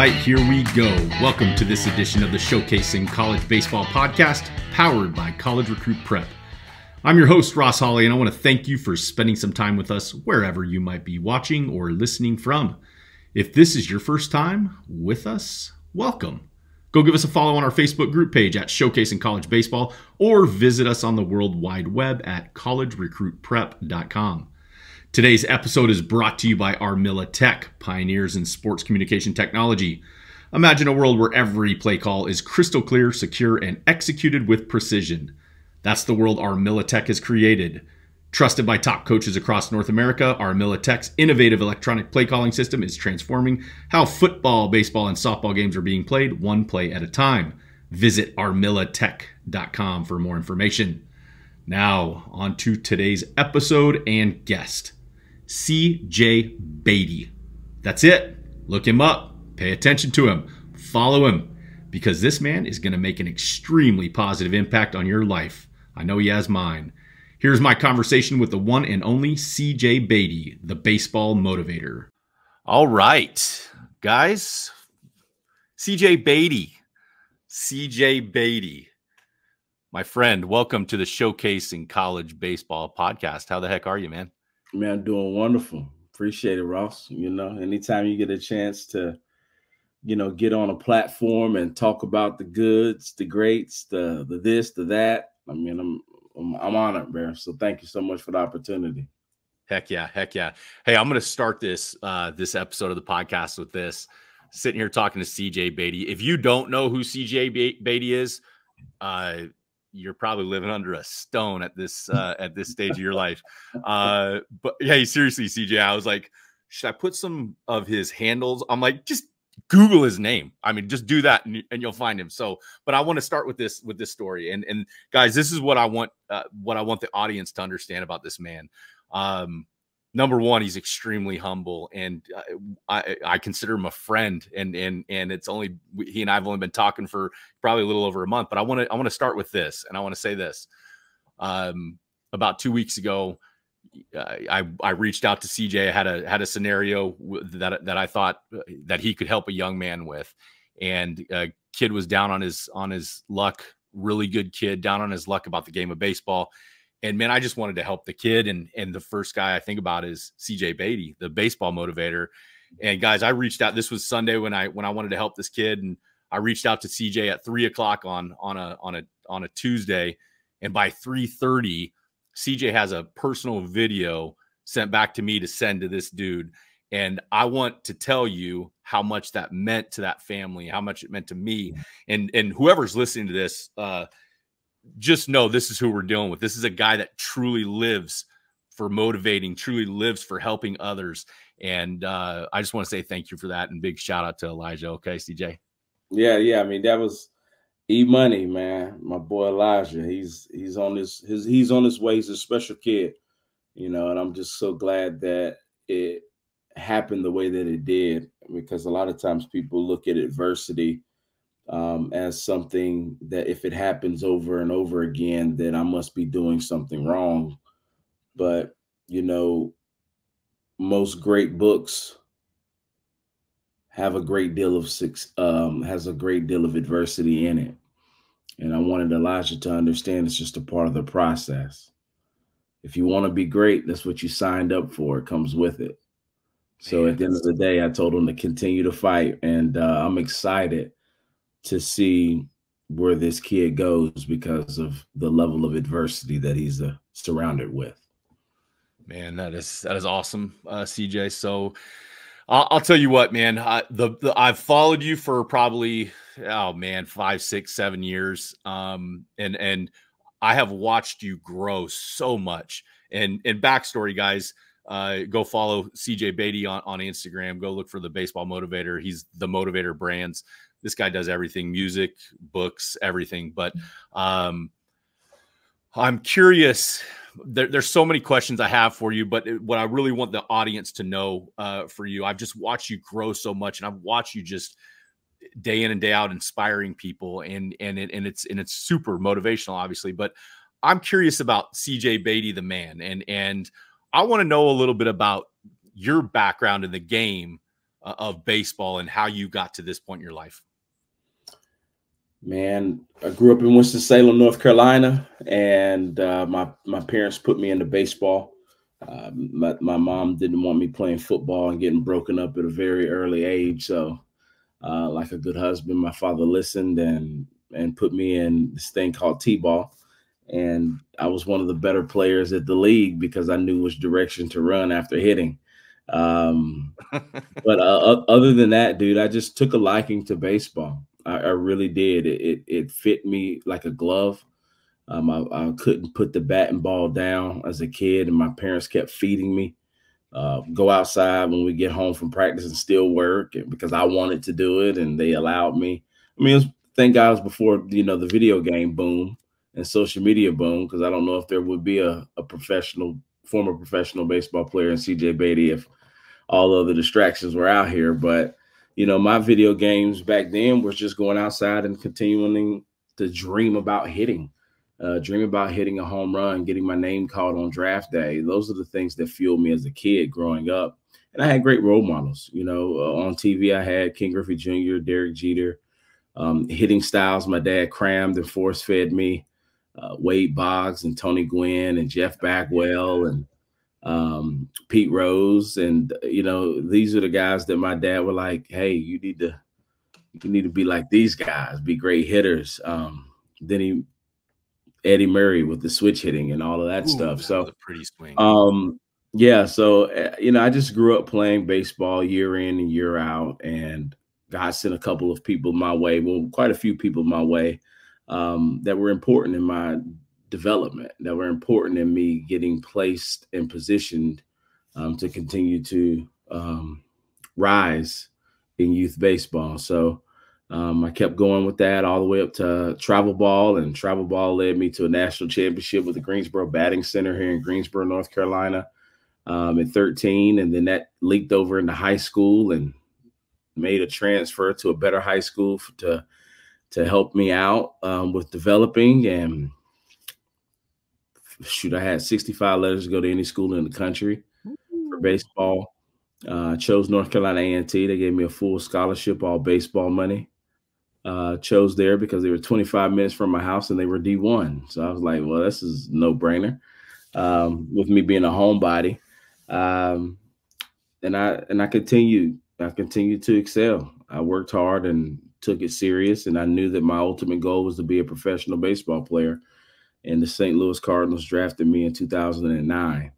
right, here we go. Welcome to this edition of the Showcasing College Baseball podcast, powered by College Recruit Prep. I'm your host, Ross Hawley, and I want to thank you for spending some time with us wherever you might be watching or listening from. If this is your first time with us, welcome. Go give us a follow on our Facebook group page at Showcasing College Baseball, or visit us on the World Wide Web at collegerecruitprep.com. Today's episode is brought to you by Armilla Tech, pioneers in sports communication technology. Imagine a world where every play call is crystal clear, secure, and executed with precision. That's the world Armilla Tech has created. Trusted by top coaches across North America, Armilla Tech's innovative electronic play calling system is transforming how football, baseball, and softball games are being played one play at a time. Visit armillatech.com for more information. Now, on to today's episode and guest. C.J. Beatty. That's it. Look him up. Pay attention to him. Follow him. Because this man is going to make an extremely positive impact on your life. I know he has mine. Here's my conversation with the one and only C.J. Beatty, the baseball motivator. All right, guys. C.J. Beatty. C.J. Beatty. My friend, welcome to the Showcasing College Baseball podcast. How the heck are you, man? Man, I'm doing wonderful. Appreciate it, Ross. You know, anytime you get a chance to, get on a platform and talk about the goods, the greats, the this, the that. I mean, I'm honored, man. So thank you so much for the opportunity. Heck yeah. Heck yeah. Hey, I'm going to start this episode of the podcast with this. Sitting here talking to C.J. Beatty. If you don't know who C.J. Beatty is, you're probably living under a stone at this stage of your life. But hey, seriously, CJ, I was like, should I put some of his handles? I'm like, just Google his name. I mean, just do that and you'll find him. So, but I want to start with this story. And guys, this is what I want the audience to understand about this man. Number one, he's extremely humble, and I consider him a friend. And it's only he and I have only been talking for probably a little over a month. But I want to start with this, and I want to say this. About 2 weeks ago, I reached out to CJ. I had a scenario that I thought that he could help a young man with, and kid was down on his luck. Really good kid, down on his luck about the game of baseball. And man, I just wanted to help the kid. And the first guy I think about is C.J. Beatty, the baseball motivator. And guys, I reached out. This was Sunday when I wanted to help this kid, and I reached out to CJ at 3 o'clock on a Tuesday. And by 3:30, CJ has a personal video sent back to me to send to this dude. And I want to tell you how much that meant to that family, how much it meant to me. And whoever's listening to this, just know this is who we're dealing with. This is a guy that truly lives for motivating, truly lives for helping others. And I just want to say thank you for that, and big shout out to Elijah. Okay, CJ. Yeah. I mean, that was E-Money, man. My boy Elijah. He's on his way. He's a special kid, and I'm just so glad that it happened the way that it did, because a lot of times people look at adversity as something that if it happens over and over again, then I must be doing something wrong. But, most great books have a great deal of adversity in it. And I wanted Elijah to understand it's just a part of the process. If you want to be great, that's what you signed up for. It comes with it. So at the end of the day, I told him to continue to fight. And I'm excited to see where this kid goes because of the level of adversity that he's surrounded with. Man, that is awesome, CJ. So I'll tell you what, man, I've followed you for probably, 5, 6, 7 years. And I have watched you grow so much. And backstory, guys, go follow CJ Beatty on Instagram. Go look for the baseball motivator. He's the Motivator brands. This guy does everything, music, books, everything. But I'm curious. There's so many questions I have for you, but what I really want the audience to know for you, I've just watched you grow so much, and I've watched you just day in and day out inspiring people, and it's super motivational, obviously. But I'm curious about CJ Beatty, the man, and I want to know a little bit about your background in the game of baseball and how you got to this point in your life? Man, I grew up in Winston-Salem, North Carolina, and my parents put me into baseball. My mom didn't want me playing football and getting broken up at a very early age. So, like a good husband, my father listened and put me in this thing called T-ball. And I was one of the better players at the league because I knew which direction to run after hitting. But other than that, dude, I just took a liking to baseball. I really did. It fit me like a glove. I couldn't put the bat and ball down as a kid, and my parents kept feeding me. Go outside when we get home from practice and still work because I wanted to do it, and they allowed me. I mean, thank God it was before the video game boom and social media boom, because I don't know if there would be a former professional baseball player in CJ Beatty if all of the distractions were out here. But my video games back then was just going outside and continuing to dream about hitting a home run, getting my name called on draft day. Those are the things that fueled me as a kid growing up. And I had great role models. On TV, I had Ken Griffey Jr., Derek Jeter, hitting styles my dad crammed and force fed me, Wade Boggs and Tony Gwynn and Jeff Bagwell and Pete Rose. And, these are the guys that my dad were like, hey, you need to be like these guys, be great hitters. Then Eddie Murray with the switch hitting and all of that stuff. That so was a pretty swing. Yeah. So, I just grew up playing baseball year in and year out, and God sent a couple of people my way. Well, quite a few people my way that were important in my development, that were important in me getting placed and positioned to continue to rise in youth baseball. So I kept going with that all the way up to travel ball, and travel ball led me to a national championship with the Greensboro Batting Center here in Greensboro, North Carolina at 13. And then that leaked over into high school and made a transfer to a better high school to help me out with developing. And shoot, I had 65 letters to go to any school in the country for baseball. Chose North Carolina A&T. They gave me a full scholarship, all baseball money. Chose there because they were 25 minutes from my house and they were D1. So I was like, well, this is no brainer with me being a homebody. And I continued to excel. I worked hard and took it serious. And I knew that my ultimate goal was to be a professional baseball player. And the St. Louis Cardinals drafted me in 2009,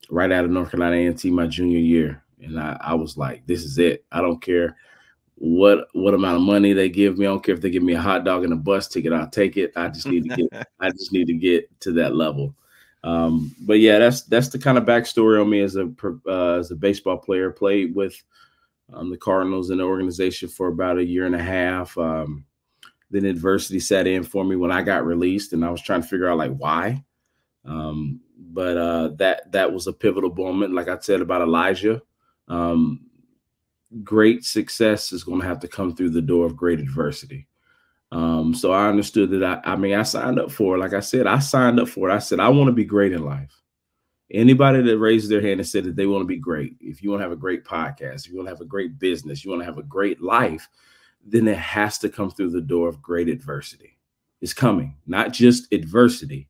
right out of North Carolina A&T my junior year. And I was like, this is it. I don't care what amount of money they give me. I don't care if they give me a hot dog and a bus ticket. I'll take it. I just need to get to that level. But yeah, that's the kind of backstory on me as a baseball player. Played with the Cardinals in the organization for about a year and a half. Then adversity set in for me when I got released, and I was trying to figure out like why. But that was a pivotal moment. Like I said about Elijah, great success is going to have to come through the door of great adversity. So I understood that. I signed up for it. Like I said, I signed up for it. I said, I want to be great in life. Anybody that raised their hand and said that they want to be great, if you want to have a great podcast, if you want to have a great business, you want to have a great life, then it has to come through the door of great adversity. It's coming, not just adversity,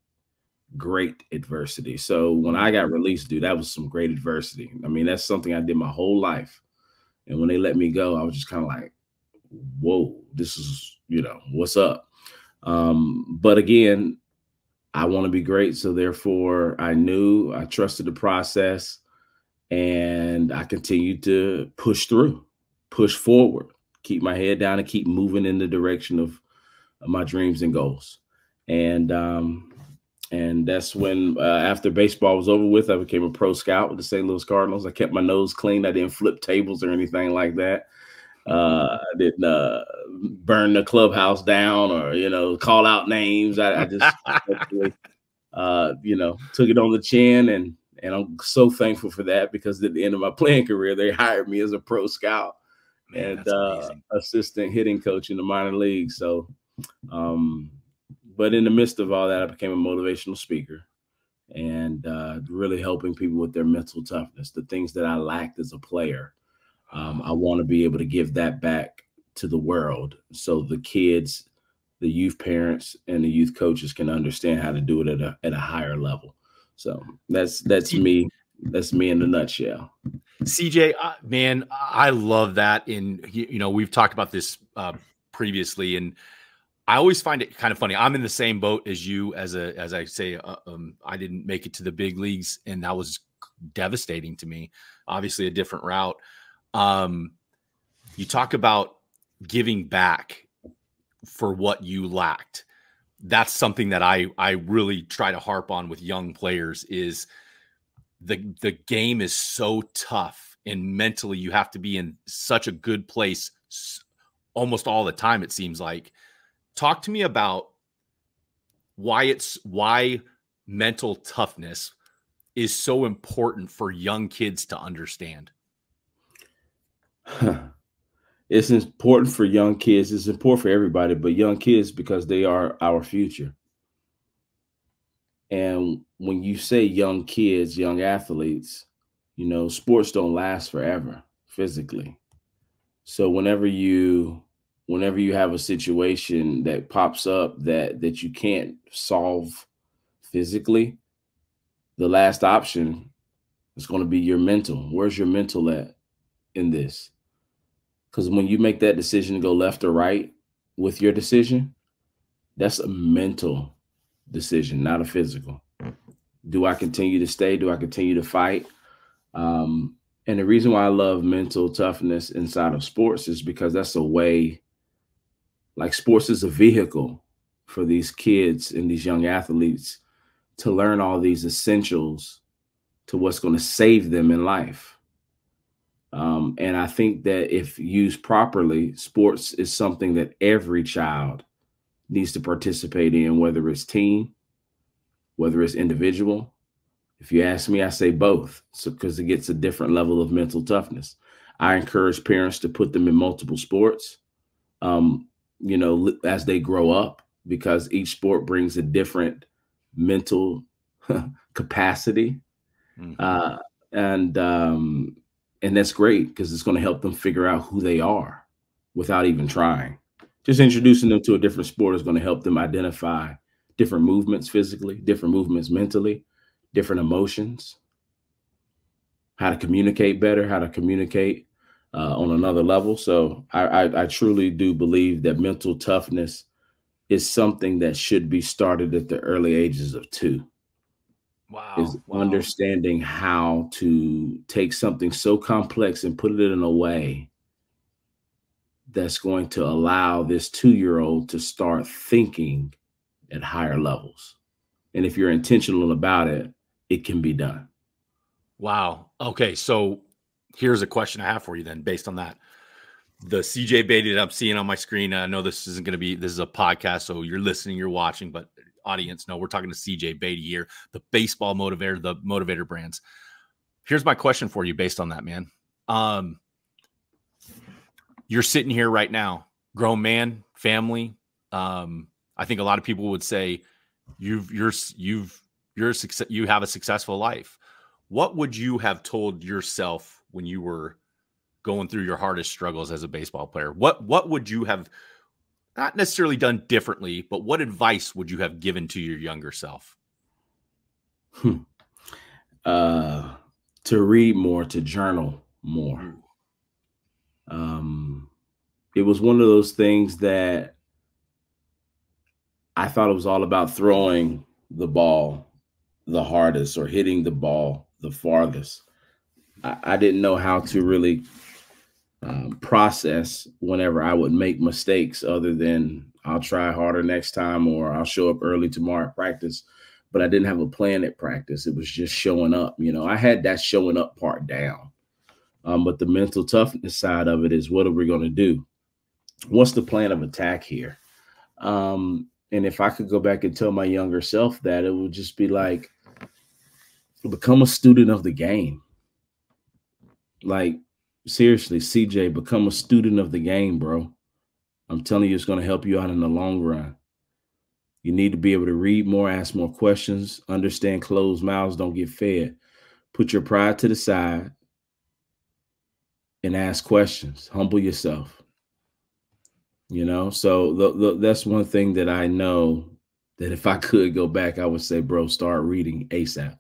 great adversity. So when I got released, dude, that was some great adversity. I mean, that's something I did my whole life. And when they let me go, I was just kind of like, whoa, this is, what's up? But again, I want to be great. So therefore I trusted the process, and I continued to push forward, keep my head down and keep moving in the direction of my dreams and goals. And that's when, after baseball was over with, I became a pro scout with the St. Louis Cardinals. I kept my nose clean. I didn't flip tables or anything like that. I didn't burn the clubhouse down or, call out names. I just, took it on the chin, and I'm so thankful for that, because at the end of my playing career, they hired me as a pro scout. Man, and assistant hitting coach in the minor leagues. So, but in the midst of all that, I became a motivational speaker, and really helping people with their mental toughness, the things that I lacked as a player. I want to be able to give that back to the world, so the kids, the youth parents, and the youth coaches can understand how to do it at a higher level. So that's me. That's me in a nutshell. CJ, man, I love that. And we've talked about this previously, and I always find it kind of funny. I'm in the same boat as you. As I say, I didn't make it to the big leagues, and that was devastating to me. Obviously, a different route. You talk about giving back for what you lacked. That's something that I really try to harp on with young players. Is the game is so tough, and mentally you have to be in such a good place almost all the time, it seems like. Talk to me about why mental toughness is so important for young kids to understand. It's important for young kids. It's important for everybody, but young kids, because they are our future. And when you say young kids, young athletes, sports don't last forever physically. So whenever you have a situation that pops up that you can't solve physically, the last option is going to be your mental. Where's your mental at in this? Because when you make that decision to go left or right with your decision, that's a mental decision, not a physical. Do I continue to stay? Do I continue to fight? And the reason why I love mental toughness inside of sports is because that's a way, like sports is a vehicle for these kids and these young athletes to learn all these essentials to what's going to save them in life. And I think that if used properly, sports is something that every child needs to participate in, whether it's team, whether it's individual. If you ask me, I say both, because it gets a different level of mental toughness. I encourage parents to put them in multiple sports, as they grow up, because each sport brings a different mental capacity. Mm-hmm. And that's great, because it's going to help them figure out who they are without even trying. Just introducing them to a different sport is going to help them identify different movements physically, different movements mentally, different emotions, how to communicate better, how to communicate on another level. So I truly do believe that mental toughness is something that should be started at the early ages of 2. Wow. Understanding how to take something so complex and put it in a way that's going to allow this 2-year-old to start thinking at higher levels. And if you're intentional about it, it can be done. Wow. Okay. So here's a question I have for you then, based on that. The CJ Beatty that I'm seeing on my screen, I know this is a podcast, so you're listening, you're watching, but audience, no, we're talking to CJ Beatty here, the baseball motivator, the Motivator brands. Here's my question for you based on that, man. You're sitting here right now, grown man, family. I think a lot of people would say you have a successful life. What would you have told yourself when you were going through your hardest struggles as a baseball player? What would you have not necessarily done differently, but what advice would you have given to your younger self? To read more, to journal more. It was one of those things that I thought it was all about throwing the ball the hardest or hitting the ball the farthest. I didn't know how to really process whenever I would make mistakes, other than I'll try harder next time, or I'll show up early tomorrow at practice. But I didn't have a plan at practice. It was just showing up. I had that showing up part down. But the mental toughness side of it is, what are we going to do? What's the plan of attack here? And if I could go back and tell my younger self that, it would just be like, become a student of the game. Like, seriously, CJ, become a student of the game, bro. I'm telling you, it's going to help you out in the long run. You need to be able to read more, ask more questions, understand closed mouths don't get fed. Put your pride to the side. and ask questions. Humble yourself. You know, so that's one thing that I know that if I could go back, I would say, bro, start reading ASAP.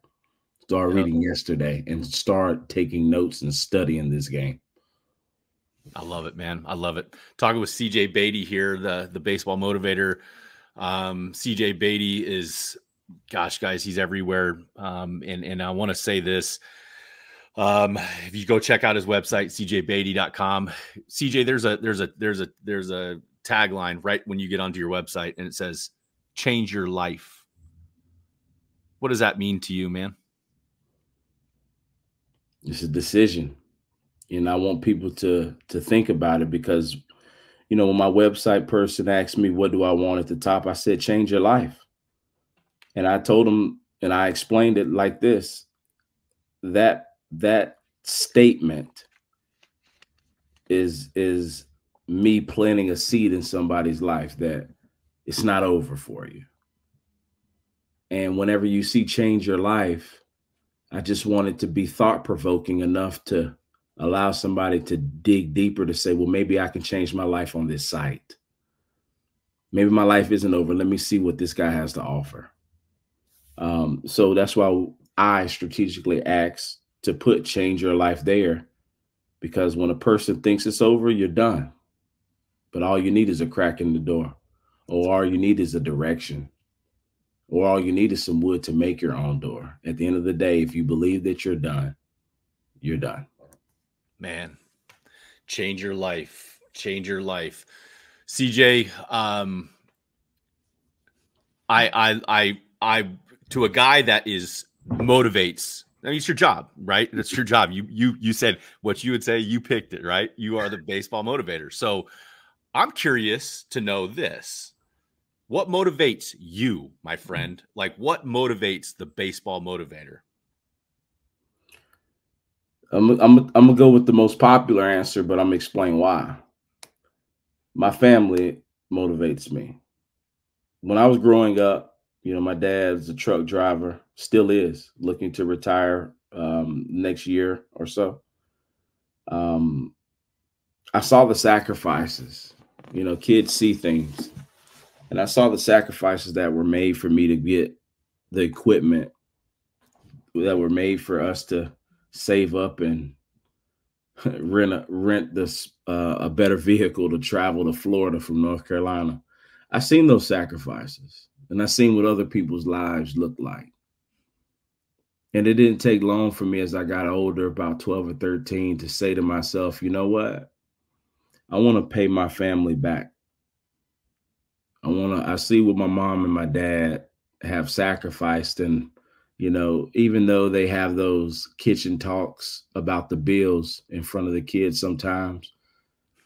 Start reading yesterday and start taking notes and studying this game. I love it, man. I love it. Talking with CJ Beatty here, the baseball motivator. CJ Beatty is, gosh, guys, he's everywhere. And I want to say this. If you go check out his website, cjbeatty.com, CJ, there's a tagline right when you get onto your website, and it says, change your life. What does that mean to you, man? It's a decision. And I want people to think about it because, you know, when my website person asked me, what do I want at the top? I said, change your life. And I told them, and I explained it like this, that statement is me planting a seed in somebody's life that it's not over for you. And whenever you see change your life, I just want it to be thought-provoking enough to allow somebody to dig deeper to say, well, maybe I can change my life on this site. Maybe my life isn't over. Let me see what this guy has to offer. So that's why I strategically asked to put change your life there, because when a person thinks it's over, you're done. But all you need is a crack in the door, or all you need is a direction, or all you need is some wood to make your own door. At the end of the day, if you believe that you're done, you're done. Man, change your life. Change your life. CJ, I to a guy that is motivates. I mean, it's your job, right? That's your job. You said what you would say. You picked it, right? You are the baseball motivator. So I'm curious to know this. What motivates you, my friend? Like, what motivates the baseball motivator? I'm gonna go with the most popular answer, but I'm gonna explain why. My family motivates me. When I was growing up, you know, my dad's a truck driver, still is, looking to retire next year or so. I saw the sacrifices. You know, kids see things. And I saw the sacrifices that were made for me to get the equipment, that were made for us to save up and rent this a better vehicle to travel to Florida from North Carolina. I seen those sacrifices, and I seen what other people's lives looked like. And it didn't take long for me as I got older, about 12 or 13, to say to myself, you know what? I want to pay my family back. I see what my mom and my dad have sacrificed. And, you know, even though they have those kitchen talks about the bills in front of the kids sometimes,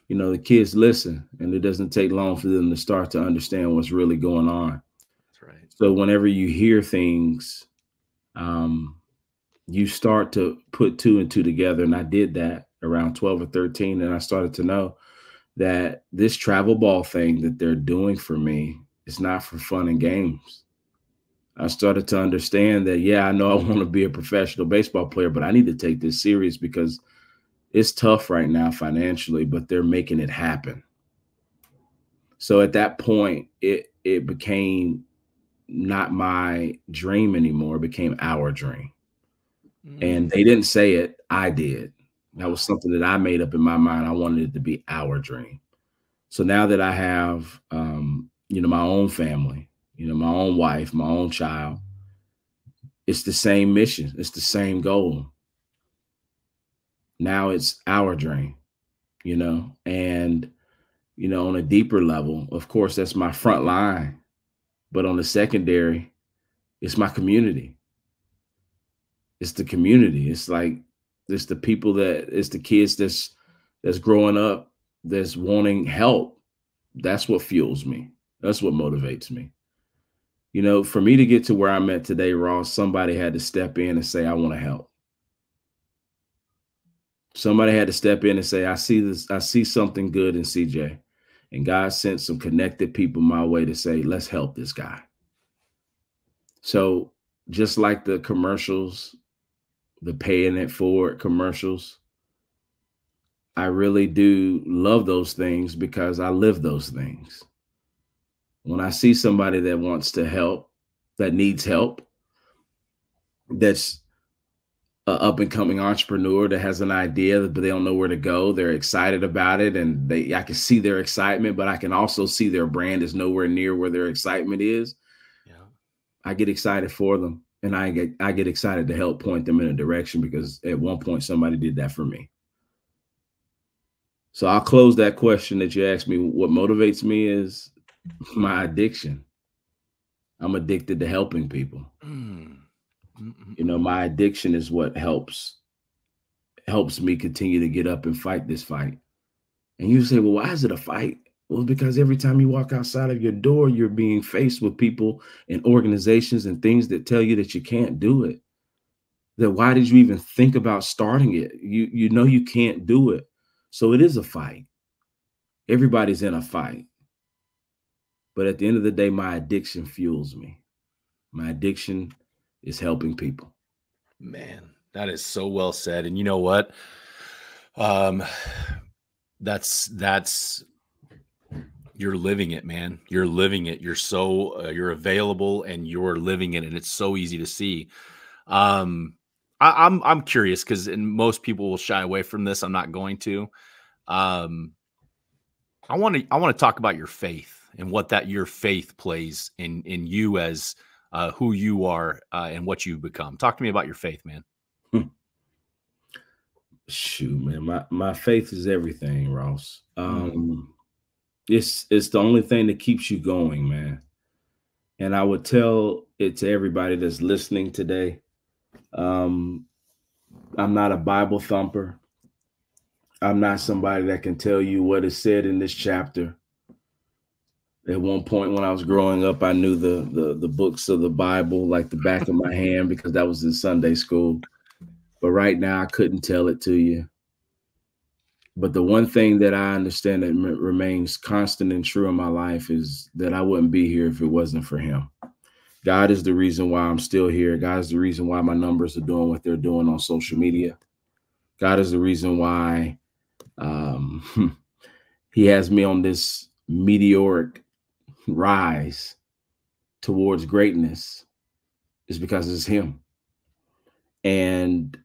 you know, the kids listen, and it doesn't take long for them to start to understand what's really going on. That's right. So whenever you hear things, you start to put two and two together. And I did that around 12 or 13. And I started to know that this travel ball thing that they're doing for me is not for fun and games. I started to understand that, yeah, I know I want to be a professional baseball player, but I need to take this serious because it's tough right now financially, but they're making it happen. So at that point, it became not my dream anymore. It became our dream. And they didn't say it. I did. That was something that I made up in my mind. I wanted it to be our dream. So now that I have, you know, my own family, you know, my own wife, my own child, it's the same mission. It's the same goal. Now it's our dream, you know, and, you know, on a deeper level, of course, that's my front line. But on the secondary, it's my community. It's the community. It's like, it's the people it's the kids that's growing up, that's wanting help. That's what fuels me. That's what motivates me. You know, for me to get to where I'm at today, Ross, somebody had to step in and say, I want to help. Somebody had to step in and say, I see something good in CJ. And God sent some connected people my way to say, let's help this guy. So just like the commercials, the paying it forward commercials, I really do love those things because I live those things. When I see somebody that wants to help, that needs help, that's an up and coming entrepreneur that has an idea, but they don't know where to go. They're excited about it, and I can see their excitement, but I can also see their brand is nowhere near where their excitement is. Yeah. I get excited for them, and I get excited to help point them in a direction, because at one point somebody did that for me. So I'll close that question that you asked me. What motivates me is my addiction. I'm addicted to helping people. You know, my addiction is what helps me continue to get up and fight this fight. And you say, well, why is it a fight? Well, because every time you walk outside of your door, you're being faced with people and organizations and things that tell you that you can't do it. That why did you even think about starting it? You know you can't do it. So it is a fight. Everybody's in a fight. But at the end of the day, my addiction fuels me. My addiction is helping people. Man, that is so well said. And you know what? That's you're living it, man. You're living it. You're so you're available and you're living it, and it's so easy to see. I'm curious, because most people will shy away from this. I'm not going to. I want to talk about your faith and what your faith plays in you as who you are and what you've become. Talk to me about your faith, man. Shoot, man, my faith is everything, Ross. It's the only thing that keeps you going, man. And I would tell it to everybody that's listening today. I'm not a Bible thumper. I'm not somebody that can tell you what is said in this chapter. At one point when I was growing up, I knew the books of the Bible like the back of my hand, because that was in Sunday school. But right now, I couldn't tell it to you. But the one thing that I understand that remains constant and true in my life is that I wouldn't be here if it wasn't for him. God is the reason why I'm still here. God is the reason why my numbers are doing what they're doing on social media. God is the reason why he has me on this meteoric rise towards greatness. Is because it's him. And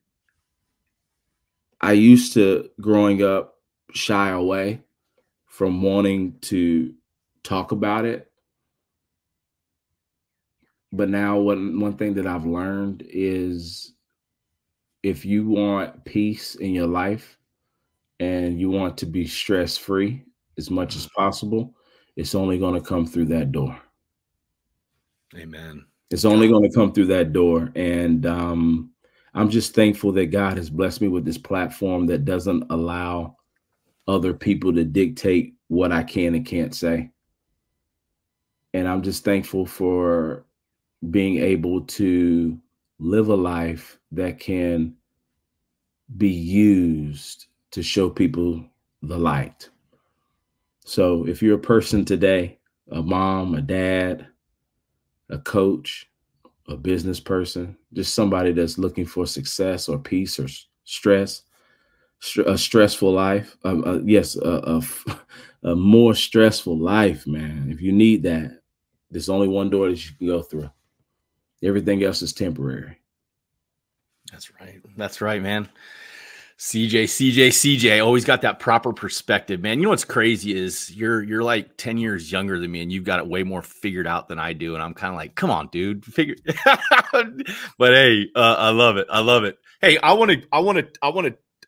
I used to, growing up, shy away from wanting to talk about it. But now one thing that I've learned is, if you want peace in your life and you want to be stress-free as much as possible, it's only going to come through that door. Amen. It's only going to come through that door. And I'm just thankful that God has blessed me with this platform that doesn't allow other people to dictate what I can and can't say. And I'm just thankful for being able to live a life that can be used to show people the light. So if you're a person today, a mom, a dad, a coach, a business person, just somebody that's looking for success or peace or stress, a stressful life. Yes, a more stressful life, man. If you need that, there's only one door that you can go through. Everything else is temporary. That's right. That's right, man. CJ, always got that proper perspective, man. You know what's crazy is you're like 10 years younger than me, and you've got it way more figured out than I do. And I'm kind of like, come on, dude, figure. But hey, I love it. I love it. Hey, I want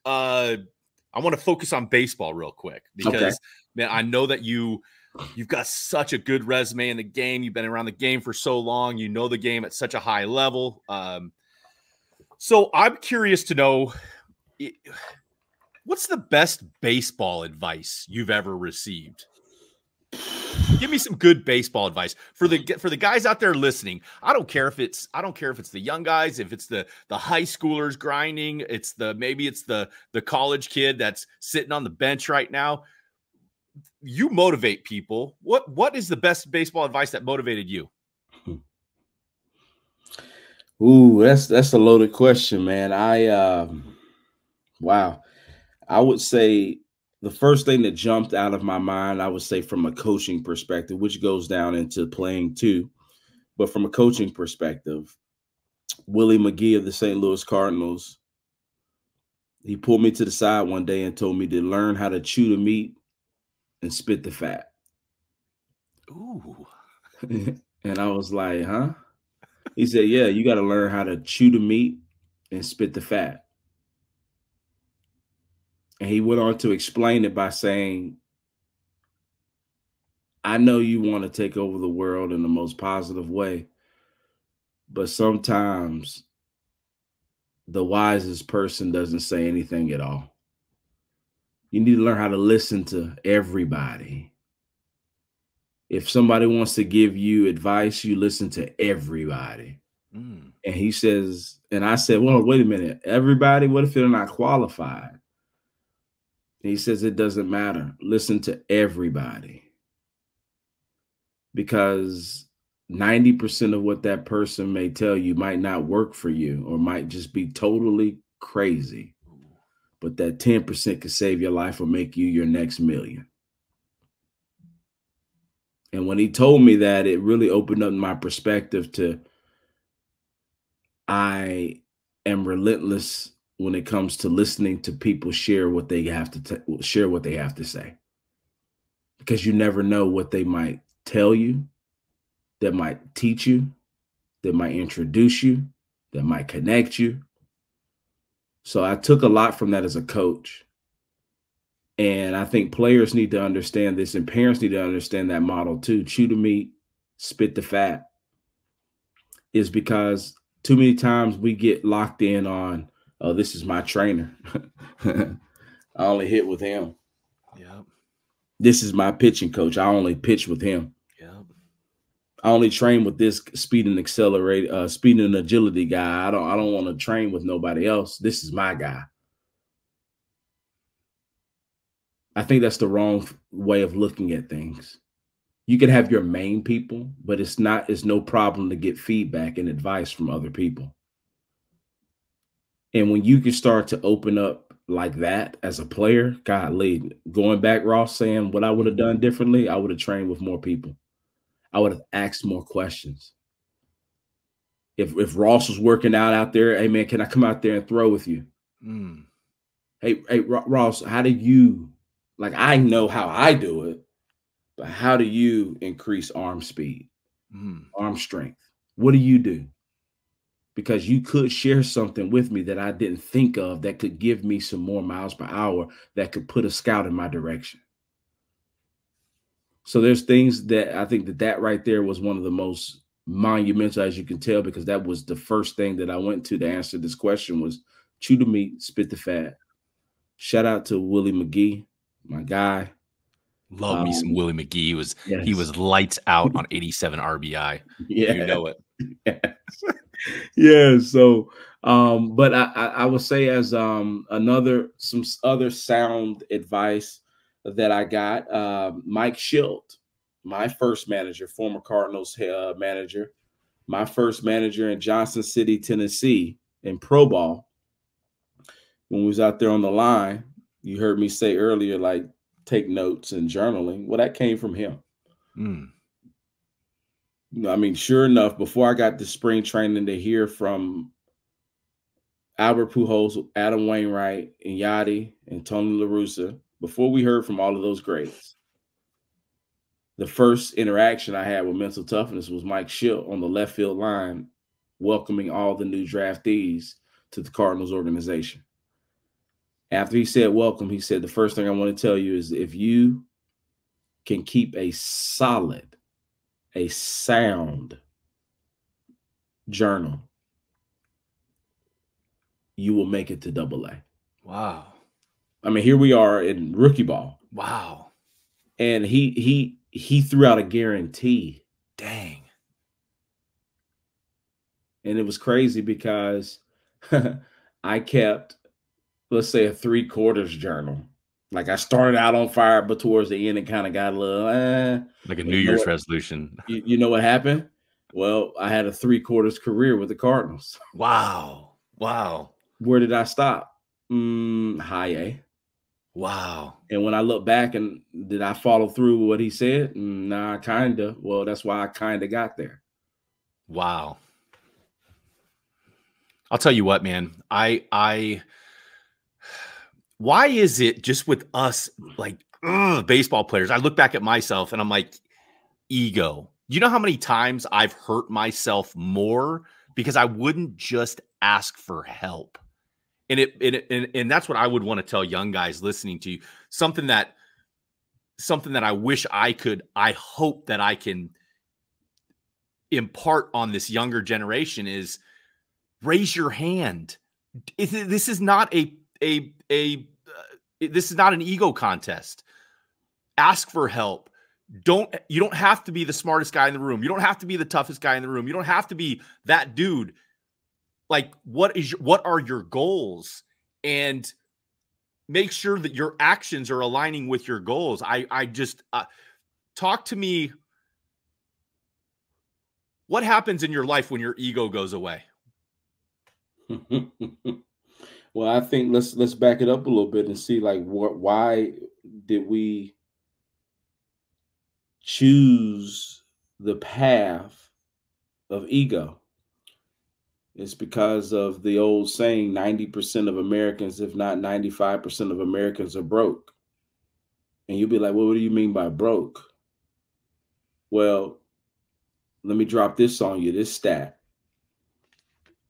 to focus on baseball real quick, because man, I know that you've got such a good resume in the game. You've been around the game for so long. You know the game at such a high level. So I'm curious to know, what's the best baseball advice you've ever received? Give me some good baseball advice for the guys out there listening. I don't care if it's the young guys, if it's the high schoolers grinding, maybe it's the college kid that's sitting on the bench right now. You motivate people. What is the best baseball advice that motivated you? Ooh, that's a loaded question, man. Wow. I would say the first thing that jumped out of my mind, I would say from a coaching perspective, which goes down into playing too, but from a coaching perspective, Willie McGee of the St. Louis Cardinals, he pulled me to the side one day and told me to learn how to chew the meat and spit the fat. Ooh. And I was like, huh? He said, yeah, you got to learn how to chew the meat and spit the fat. And he went on to explain it by saying, I know you want to take over the world in the most positive way, but sometimes the wisest person doesn't say anything at all. You need to learn how to listen to everybody. If somebody wants to give you advice, you listen to everybody. And he says, and I said, well, wait a minute. Everybody, what if they're not qualified? And he says, it doesn't matter. Listen to everybody. Because 90% of what that person may tell you might not work for you or might just be totally crazy. But that 10% could save your life or make you your next million. And when he told me that, it really opened up my perspective to I am relentless when it comes to listening to people share what they have to say. Because you never know what they might tell you, that might teach you, that might introduce you, that might connect you. So I took a lot from that as a coach. And I think players need to understand this, and parents need to understand that model too. Chew the meat, spit the fat, is because too many times we get locked in on, oh, this is my trainer. I only hit with him. Yep. This is my pitching coach. I only pitch with him. Yep. I only train with this speed and agility guy. I don't want to train with nobody else. This is my guy. I think that's the wrong way of looking at things. You can have your main people, but it's no problem to get feedback and advice from other people. And when you can start to open up like that as a player, golly, going back, Ross, saying what I would have done differently, I would have trained with more people. I would have asked more questions. If Ross was working out there, hey, man, can I come out there and throw with you? Hey, Ross, how do you, like, I know how I do it, but how do you increase arm speed, arm strength? What do you do? Because you could share something with me that I didn't think of that could give me some more miles per hour that could put a scout in my direction. So there's things that I think that right there was one of the most monumental, as you can tell, because that was the first thing that I went to answer this question was chew the meat, spit the fat. Shout out to Willie McGee, my guy. Love me some Willie McGee. He was lights out on 87 RBI. Yeah. You know it. Yes. Yeah. So, but I would say as some other sound advice that I got, Mike Shildt, my first manager, former Cardinals manager, my first manager in Johnson City, Tennessee, in pro ball. When we was out there on the line, you heard me say earlier, like, take notes and journaling. Well, that came from him. I mean, sure enough, before I got to spring training to hear from Albert Pujols, Adam Wainwright, and Yachty, and Tony La Russa, before we heard from all of those greats, the first interaction I had with mental toughness was Mike Shildt on the left field line, welcoming all the new draftees to the Cardinals organization. After he said welcome, he said, the first thing I want to tell you is if you can keep a sound journal, you will make it to AA. Wow. I mean, here we are in rookie ball. Wow. And he threw out a guarantee. Dang. And it was crazy because I kept, let's say, a 3/4 journal. Like, I started out on fire, but towards the end, it kind of got a little, like a New Year's resolution. You know what happened? Well, I had a 3/4 career with the Cardinals. Wow. Wow. Where did I stop? High A. Wow. And when I look back, and did I follow through with what he said? Nah, kinda. Well, that's why I kinda got there. Wow. I'll tell you what, man. Why is it just with us, like, baseball players? I look back at myself and I'm like, ego. You know how many times I've hurt myself more because I wouldn't just ask for help? And that's what I would want to tell young guys listening to you. Something that I wish I hope that I can impart on this younger generation is raise your hand. This is not this is not an ego contest. Ask for help. You don't have to be the smartest guy in the room. You don't have to be the toughest guy in the room. You don't have to be that dude. Like, what are your goals? And make sure that your actions are aligning with your goals. I just talk to me. What happens in your life when your ego goes away? Well, I think let's back it up a little bit and see, like, why did we choose the path of ego? It's because of the old saying, 90% of Americans, if not 95% of Americans, are broke. And you'll be like, well, what do you mean by broke? Well, let me drop this on you, this stat.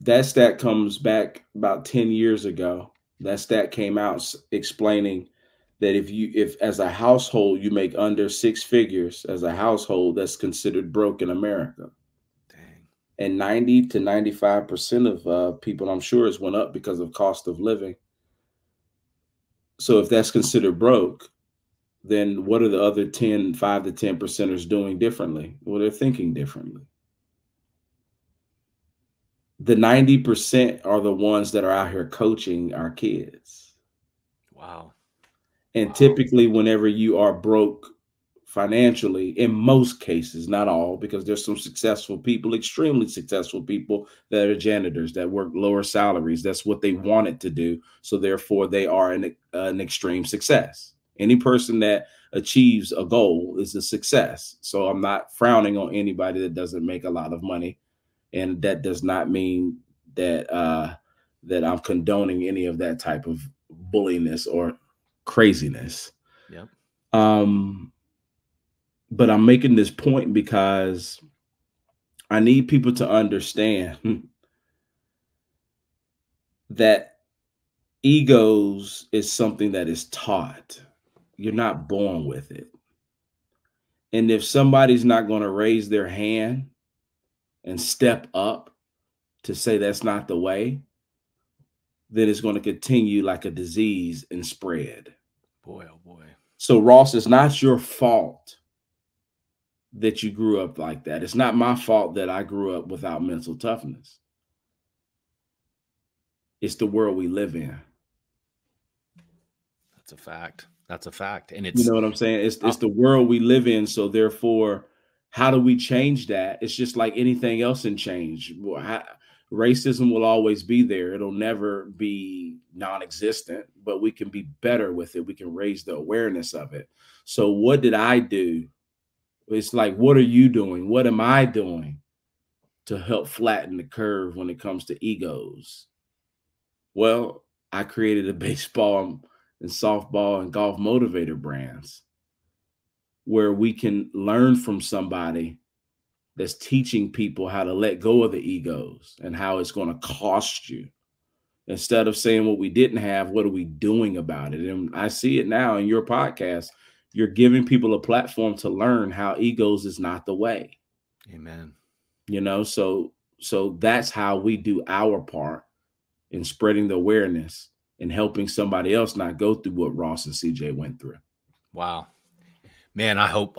That stat comes back about 10 years ago. That stat came out explaining that if as a household you make under 6 figures as a household, that's considered broke in America. Dang. And 90 to 95% of people, I'm sure, has went up because of cost of living. So if that's considered broke, then what are the other 5 to 10 percenters doing differently? Well, they're thinking differently. The 90% are the ones that are out here coaching our kids. Wow. And typically, whenever you are broke financially, in most cases, not all, because there's some successful people, extremely successful people that are janitors that work lower salaries. That's what they wanted to do. So therefore, they are an extreme success. Any person that achieves a goal is a success. So I'm not frowning on anybody that doesn't make a lot of money. And that does not mean that that I'm condoning any of that type of bulliness or craziness. Yep. But I'm making this point because I need people to understand that egos is something that is taught. You're not born with it. And if somebody's not going to raise their hand and step up to say that's not the way, then it's going to continue like a disease and spread. Boy, oh boy. So, Ross, it's not your fault that you grew up like that. It's not my fault that I grew up without mental toughness. It's the world we live in. That's a fact. That's a fact. And you know what I'm saying? It's the world we live in. So therefore, how do we change that? It's just like anything else in change. Racism will always be there. It'll never be non-existent, but we can be better with it. We can raise the awareness of it. So what did I do? It's like, what are you doing? What am I doing to help flatten the curve when it comes to egos? Well, I created a baseball and softball and golf motivator brands where we can learn from somebody that's teaching people how to let go of the egos and how it's going to cost you. Instead of saying what we didn't have, what are we doing about it? And I see it now in your podcast. You're giving people a platform to learn how egos is not the way. Amen. You know, so that's how we do our part in spreading the awareness and helping somebody else not go through what Ross and CJ went through. Wow, man, I hope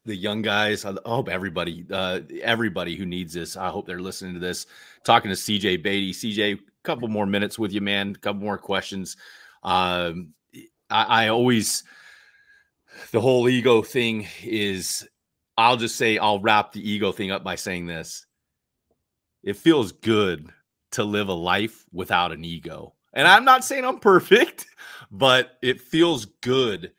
the young guys, I hope everybody who needs this, I hope they're listening to this. Talking to CJ Beatty. CJ, a couple more minutes with you, man. A couple more questions. I always, the whole ego thing is, I'll just say, I'll wrap the ego thing up by saying this. It feels good to live a life without an ego. And I'm not saying I'm perfect, but it feels good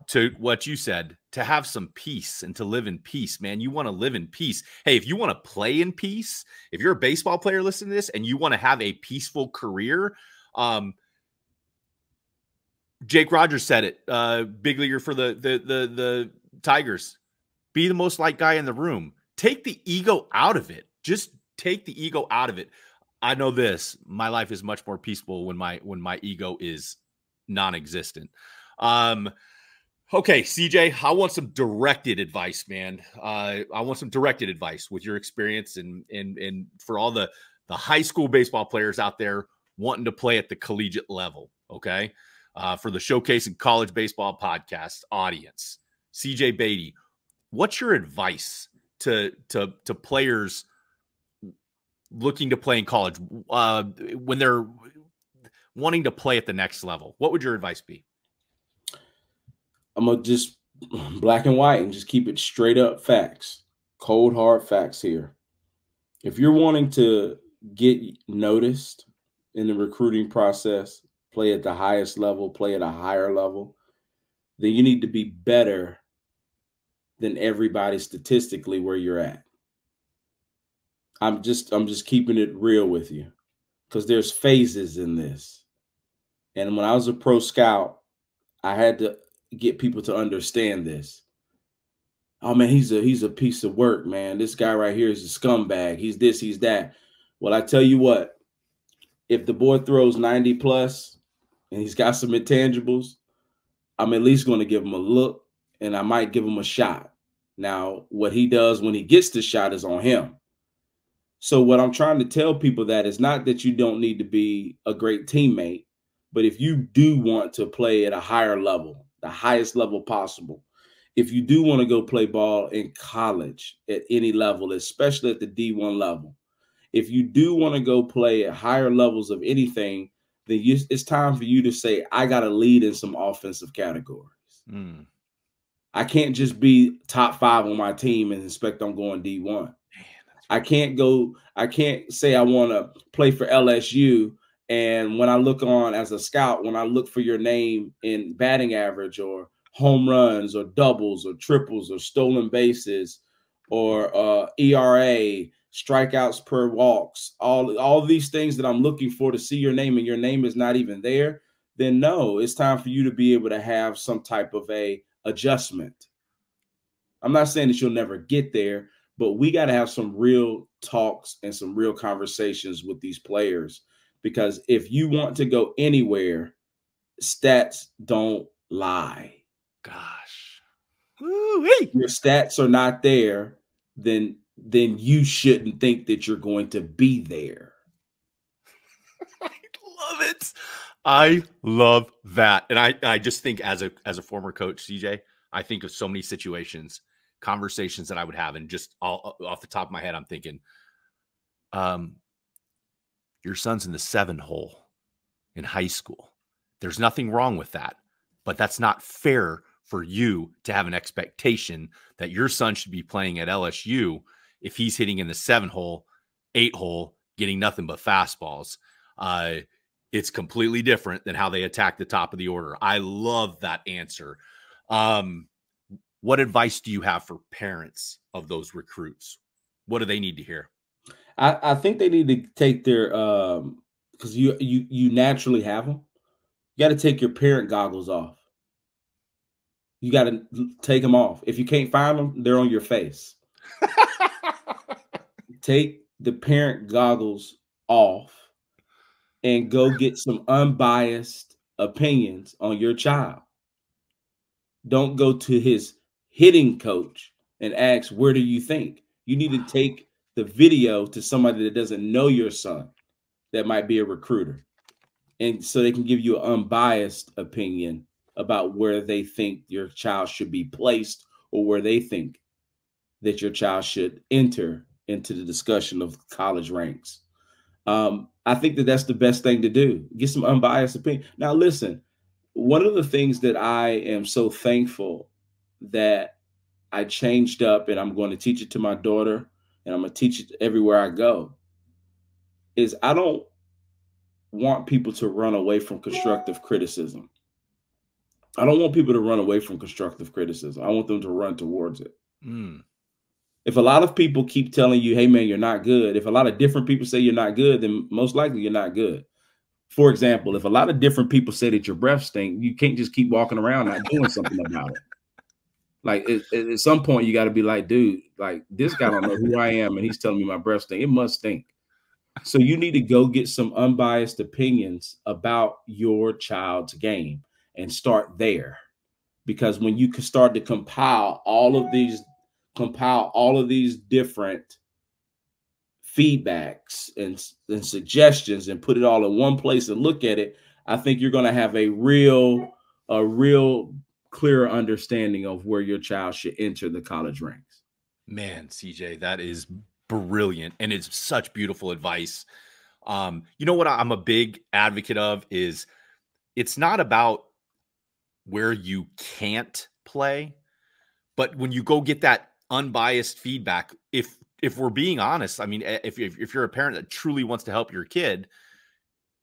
to what you said, to have some peace and to live in peace, man. You want to live in peace. Hey, if you want to play in peace, if you're a baseball player listening to this and you want to have a peaceful career, Jake Rogers said it, big leaguer for the Tigers. Be the most liked guy in the room. Take the ego out of it. Just take the ego out of it. I know this. My life is much more peaceful when my ego is non-existent. Okay, CJ, I want some directed advice, man. I want some directed advice with your experience and for all the high school baseball players out there wanting to play at the collegiate level. Okay, for the Showcasing College Baseball podcast audience, CJ Beatty, what's your advice to players looking to play in college when they're wanting to play at the next level? What would your advice be? I'm going to just black and white and just keep it straight up facts, cold, hard facts here. If you're wanting to get noticed in the recruiting process, play at the highest level, play at a higher level, then you need to be better than everybody statistically where you're at. I'm just keeping it real with you because there's phases in this. And when I was a pro scout, I had to get people to understand this. Oh man, he's a piece of work, man. This guy right here is a scumbag. He's this, he's that. Well, I tell you what, if the boy throws 90 plus and he's got some intangibles, I'm at least going to give him a look and I might give him a shot. Now, what he does when he gets the shot is on him. So what I'm trying to tell people that is not that you don't need to be a great teammate, but if you do want to play at a higher level, the highest level possible, if you do want to go play ball in college at any level, especially at the D1 level, if you do want to go play at higher levels of anything, then it's time for you to say, I got to lead in some offensive categories. I can't just be top 5 on my team and expect I'm going D1. I can't say I want to play for LSU. And when I look on as a scout, when I look for your name in batting average or home runs or doubles or triples or stolen bases or ERA, strikeouts per walks, all these things that I'm looking for to see your name and your name is not even there, then no, it's time for you to be able to have some type of a adjustment. I'm not saying that you'll never get there, but we got to have some real talks and some real conversations with these players, because if you want to go anywhere, stats don't lie. Gosh. If your stats are not there, then you shouldn't think that you're going to be there. I love it. I love that. And I just think as a former coach, CJ, I think of so many situations, conversations that I would have, and just all off the top of my head, I'm thinking, your son's in the 7 hole in high school. There's nothing wrong with that, but that's not fair for you to have an expectation that your son should be playing at LSU if he's hitting in the 7 hole, 8 hole, getting nothing but fastballs. It's completely different than how they attack the top of the order. I love that answer. What advice do you have for parents of those recruits? What do they need to hear? I think they need to take their because you naturally have them. You got to take your parent goggles off. You got to take them off. If you can't find them, they're on your face. Take the parent goggles off and go get some unbiased opinions on your child. Don't go to his hitting coach and ask, where do you think? You need to take the video to somebody that doesn't know your son that might be a recruiter, and so they can give you an unbiased opinion about where they think your child should be placed or where they think that your child should enter into the discussion of college ranks. I think that that's the best thing to do. Get some unbiased opinion. Now, listen, one of the things that I am so thankful that I changed up, and I'm going to teach it to my daughter, and I'm going to teach it everywhere I go, is I don't want people to run away from constructive criticism. I don't want people to run away from constructive criticism. I want them to run towards it. If a lot of people keep telling you, hey, man, you're not good. If a lot of different people say you're not good, then most likely you're not good. For example, if a lot of different people say that your breath stinks, you can't just keep walking around not doing something about it. Like at some point, you got to be like, dude, like this guy don't know who I am, and he's telling me my breath stink. It must stink. So you need to go get some unbiased opinions about your child's game and start there. Because when you can start to compile all of these different feedbacks and suggestions and put it all in one place and look at it, I think you're going to have a real clear understanding of where your child should enter the college ranks. Man, CJ, that is brilliant. And it's such beautiful advice. You know what I'm a big advocate of is it's not about where you can't play, but when you go get that unbiased feedback, if we're being honest, I mean, if you're a parent that truly wants to help your kid,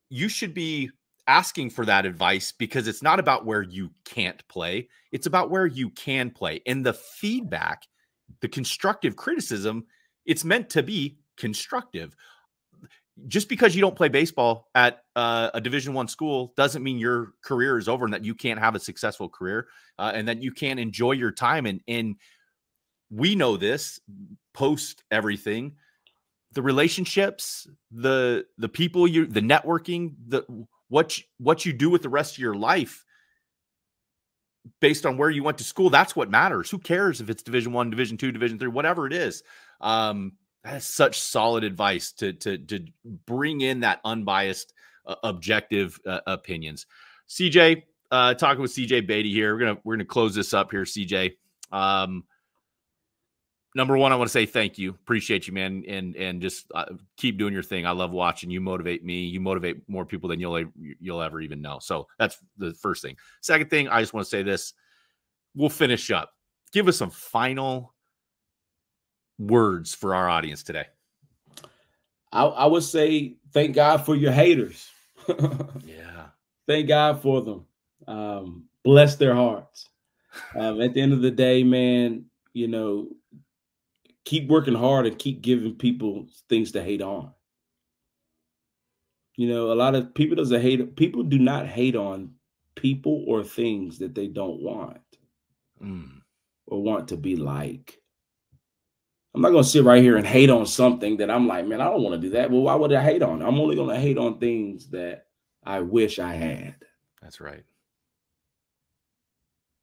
you should be asking for that advice, because it's not about where you can't play. It's about where you can play. And the feedback, the constructive criticism, it's meant to be constructive. Just because you don't play baseball at a Division I school doesn't mean your career is over and that you can't have a successful career and that you can't enjoy your time. And we know this post everything, the relationships, the people, the networking, what you do with the rest of your life based on where you went to school. That's what matters. Who cares if it's Division I, Division II, Division III, whatever it is. That's such solid advice to bring in that unbiased, objective opinions. CJ, talking with CJ Beatty here. We're gonna close this up here, CJ. Number one, I want to say thank you. Appreciate you, man, and just keep doing your thing. I love watching you. Motivate me. You motivate more people than you'll ever even know. So that's the first thing. Second thing, I just want to say this. We'll finish up. Give us some final words for our audience today. I would say thank God for your haters. Yeah. Thank God for them. Bless their hearts. At the end of the day, man, you know, keep working hard and keep giving people things to hate on. You know, a lot of people people do not hate on people or things that they don't want or want to be like. I'm not going to sit right here and hate on something that I'm like, man, I don't want to do that. Well, why would I hate on? I'm only going to hate on things that I wish I had. That's right.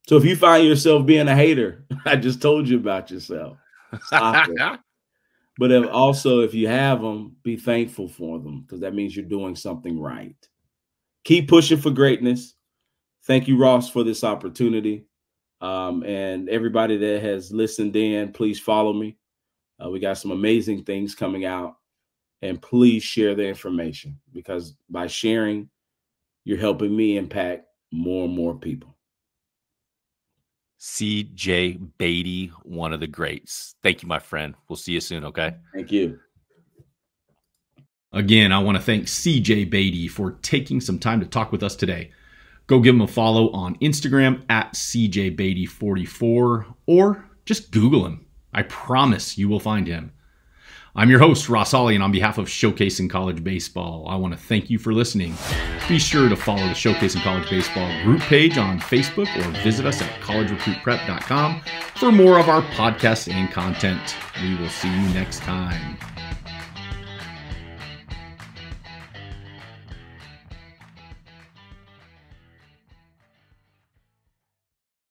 So if you find yourself being a hater, I just told you about yourself. Stop it. But if you have them, be thankful for them, because that means you're doing something right. Keep pushing for greatness. Thank you, Ross, for this opportunity. And everybody that has listened in, please follow me. We got some amazing things coming out, and please share the information, because by sharing, you're helping me impact more and more people. CJ Beatty, one of the greats. Thank you, my friend. We'll see you soon, okay? Thank you. Again, I want to thank CJ Beatty for taking some time to talk with us today. Go give him a follow on Instagram at CJBeatty44, or just Google him. I promise you will find him. I'm your host, Ross Hawley, and on behalf of Showcasing College Baseball, I want to thank you for listening. Be sure to follow the Showcasing College Baseball group page on Facebook, or visit us at collegerecruitprep.com for more of our podcasts and content. We will see you next time.